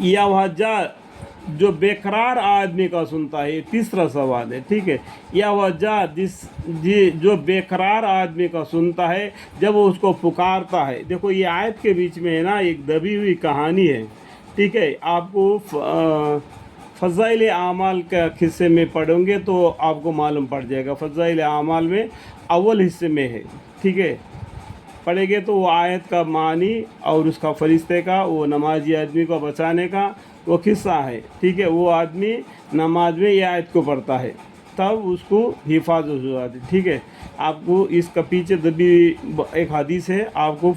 या वजह जो बेकरार आदमी का सुनता है, ये तीसरा सवाल है, ठीक है। या वजह जो बेकरार आदमी का सुनता है जब वो उसको पुकारता है। देखो ये आयत के बीच में है ना एक दबी हुई कहानी है, ठीक है। आपको फ़ज़ाइल आमाल का हिस्से में पढ़ोगे तो आपको मालूम पड़ जाएगा। फ़ज़ाइल आमाल में अव्वल हिस्से में है, ठीक है। पढ़ेंगे तो वो आयत का मानी और उसका फरिश्ते का, वो नमाजी आदमी को बचाने का वो किस्सा है, ठीक है। वो आदमी नमाज में ये आयत को पढ़ता है तब उसको हिफाजत हो जाती, ठीक है। आपको इसका पीछे दबी एक हदीस है, आपको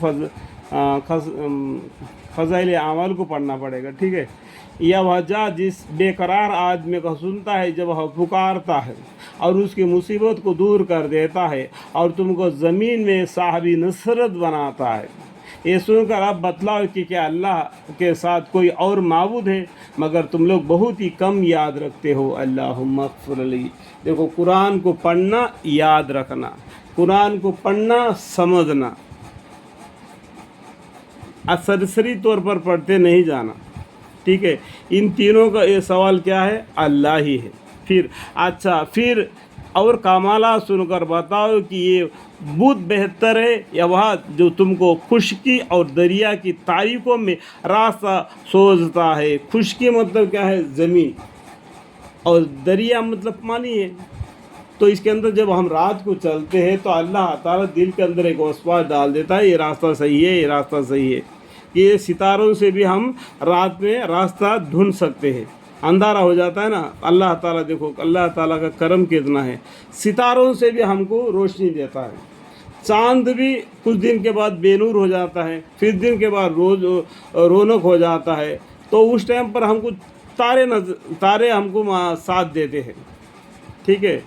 फ़ज़ाइल आमाल को पढ़ना पड़ेगा, ठीक है। यह वजह जिस बेकरार आदमी को सुनता है जब वह पुकारता है और उसकी मुसीबत को दूर कर देता है और तुमको ज़मीन में साहबी नसरत बनाता है। ये सुनकर आप बतलाओ कि क्या अल्लाह के साथ कोई और माबूद है, मगर तुम लोग बहुत ही कम याद रखते हो। अल्लाहुम्मा अग़फ़िर ली। देखो कुरान को पढ़ना, याद रखना, कुरान को पढ़ना, समझना, असरसरी तौर पर पढ़ते नहीं जाना, ठीक है। इन तीनों का ये सवाल क्या है? अल्लाह ही है। फिर अच्छा, फिर और कामाला सुनकर बताओ कि ये बहुत बेहतर है या वह जो तुमको खुशकी और दरिया की तारीकों में रास्ता सोचता है। खुशकी मतलब क्या है? ज़मीन, और दरिया मतलब पानी है। तो इसके अंदर जब हम रात को चलते हैं तो अल्लाह ताला दिल के अंदर एक वसवास डाल देता है, ये रास्ता सही है, ये रास्ता सही है। कि ये सितारों से भी हम रात में रास्ता ढूंढ सकते हैं। अंधारा हो जाता है ना, अल्लाह ताला, देखो अल्लाह ताला का करम कितना है, सितारों से भी हमको रोशनी देता है। चांद भी कुछ दिन के बाद बेनूर हो जाता है, फिर दिन के बाद रोज रौनक हो जाता है। तो उस टाइम पर हमको तारे हमको साथ देते हैं, ठीक है।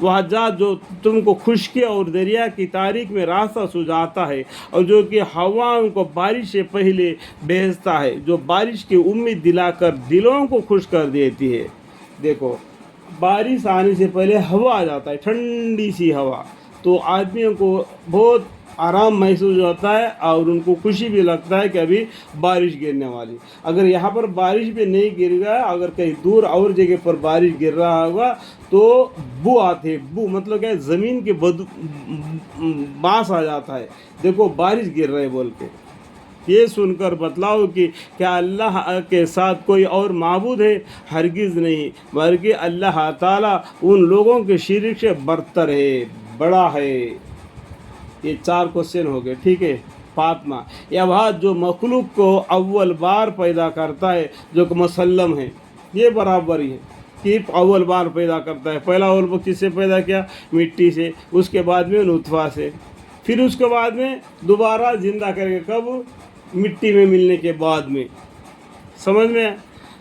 वह जात जो तुमको खुशकी और दरिया की तारीख में रास्ता सुझाता है और जो कि हवाओं को बारिश से पहले भेजता है, जो बारिश की उम्मीद दिलाकर दिलों को खुश कर देती है। देखो बारिश आने से पहले हवा आ जाता है, ठंडी सी हवा, तो आदमियों को बहुत आराम महसूस होता है और उनको खुशी भी लगता है कि अभी बारिश गिरने वाली। अगर यहाँ पर बारिश भी नहीं गिर गया, अगर कहीं दूर और जगह पर बारिश गिर रहा होगा तो बू आती है। बू मतलब क्या है? ज़मीन के बांस आ जाता है, देखो बारिश गिर रहे बोल के। ये सुनकर बतलाओ कि क्या अल्लाह के साथ कोई और माबूद है? हरगिज़ नहीं, बल्कि अल्लाह ताला उन लोगों के शिरक से बरतर है, बड़ा है। ये 4 क्वेश्चन हो गए, ठीक है। फातिमा, या वह जो मखलूक को अव्वल बार पैदा करता है, जो कि मुसल्लम है, ये बराबर ही है कि अव्वल बार पैदा करता है। पहला अव्वल किससे पैदा किया? मिट्टी से, उसके बाद में नुतफ़ा से, फिर उसके बाद में दोबारा ज़िंदा करेगा। कब? मिट्टी में मिलने के बाद में, समझ में।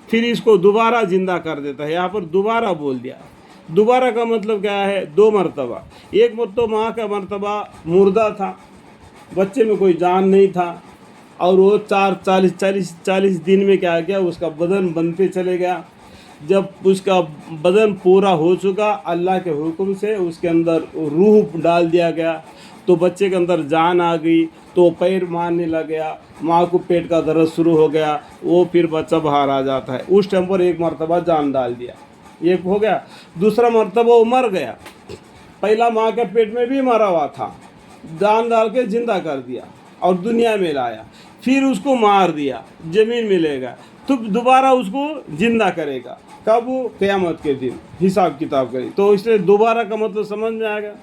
फिर इसको दोबारा ज़िंदा कर देता है। यहाँ पर दोबारा बोल दिया। दोबारा का मतलब क्या है? 2 मरतबा। एक तो माँ का मरतबा मुर्दा था, बच्चे में कोई जान नहीं था, और वो 40 दिन में क्या किया? उसका बदन बनते चले गया। जब उसका बदन पूरा हो चुका, अल्लाह के हुक्म से उसके अंदर रूह डाल दिया गया, तो बच्चे के अंदर जान आ गई, तो पैर मारने लग गया, माँ को पेट का दर्द शुरू हो गया, वो फिर बच्चा बाहर आ जाता है। उस टाइम पर एक मरतबा जान डाल दिया, एक हो गया। दूसरा मरतबा वो मर गया, पहला माँ के पेट में भी मरा हुआ था, जान डाल के ज़िंदा कर दिया और दुनिया में लाया, फिर उसको मार दिया, ज़मीन मिलेगा, तो दोबारा उसको ज़िंदा करेगा। कब? क़यामत के दिन हिसाब किताब करेगी। तो इसलिए दोबारा का मतलब समझ में आएगा,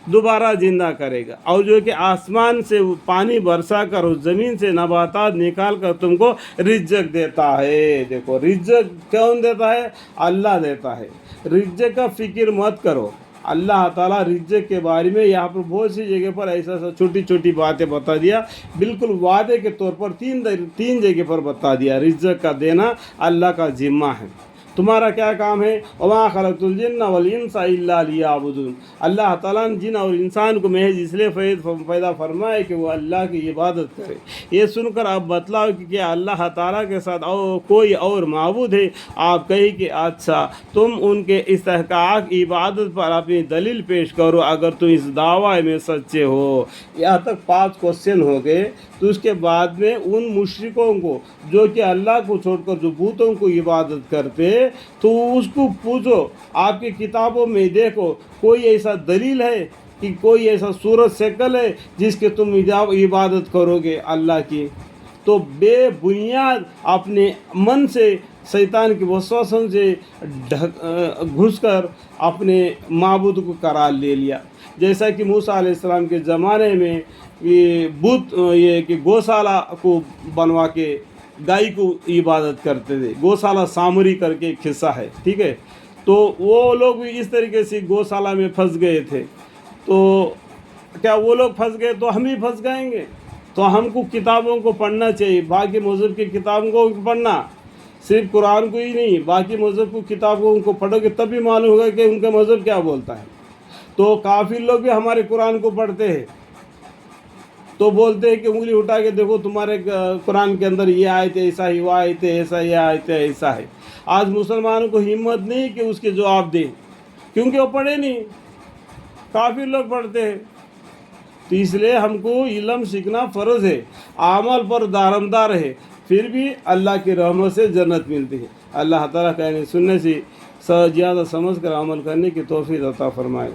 दोबारा ज़िंदा करेगा। और जो कि आसमान से पानी बरसा कर उस ज़मीन से नबातात निकाल कर तुमको रिज़्क़ देता है। देखो रिज़्क़ कौन देता है? अल्लाह देता है। रिज़्क़ का फ़िक्र मत करो, अल्लाह ताला रिज़्क़ के बारे में यहाँ पर बहुत सी जगह पर ऐसा छोटी छोटी बातें बता दिया, बिल्कुल वादे के तौर पर तीन जगह पर बता दिया। रिज़्क़ का देना अल्लाह का ज़िम्मा है। تمہارا کیا کام ہے؟ وما خلقت الجن والانس الا لیعبدون، اللہ تعالیٰ نے جن اور انسان کو محض اس لیے پیدا فرمائے کہ وہ اللہ کی عبادت کرے۔ یہ سن کر آپ بتلاؤ کہ کیا اللہ تعالیٰ کے ساتھ کوئی اور معبود ہے؟ آپ کہیں کہ اچھا تم ان کے استحقاق عبادت پر اپنی دلیل پیش کرو اگر تم اس دعوی میں سچے ہو۔ یہاں تک 5 کوশ্چن ہو گئے۔ تو اس کے بعد میں ان مشرکوں کو جو کہ اللہ کو چھوڑ کر جو بتوں کو عبادت کرتے، تو اس کو پوچھو آپ کی کتابوں میں دیکھو کوئی ایسا دلیل ہے کہ کوئی ایسا صورت شکل ہے جس کے تم عبادت کرو گے اللہ کی؟ تو بے بنیاد اپنے من سے شیطان کی وسوسوں سے گھس کر اپنے معبود کو قرار لے لیا۔ جیسا کہ موسیٰ علیہ السلام کے زمانے میں یہ کہ گوشالہ کو بنوا کے گائے کو عبادت کرتے تھے، گوشالہ سامری کر کے ایک قصہ ہے، ٹھیک ہے؟ تو وہ لوگ بھی اس طریقے سے گوشالہ میں پھنس گئے تھے۔ تو کیا وہ لوگ پھنس گئے تو ہم بھی پھنس جائیں گے؟ تو ہم کو کتابوں کو پڑھنا چاہیے، باقی مذہب کی کتابوں کو پڑھنا، صرف قرآن کو ہی نہیں، باقی مذہب کو کتابوں کو پڑھو گے تب بھی معلوم ہوگا کہ ان کا مذہب کیا بولتا ہے۔ تو کافر لوگ بھی ہمارے قرآن کو پڑھتے ہیں تو بولتے ہیں کہ انگلی اٹھا کے دیکھو تمہارے قرآن کے اندر یہ آیت ایسا ہی، وہ آیت ایسا، یہ آیت ایسا ہے۔ آج مسلمانوں کو ہمت نہیں کہ اس کے جواب دیں، کیونکہ وہ پڑھے نہیں، کافر لوگ پڑھتے ہیں۔ تو اس لیے ہم کو علم سیکھنا فرض ہے، عمل پر دارمدار ہے، پھر بھی اللہ کی رحمت سے جنت ملتی ہے۔ اللہ تعالیٰ کہنے سننے سے زیادہ سمجھ کر عمل کرنے کی توفیق عطا فرمائے۔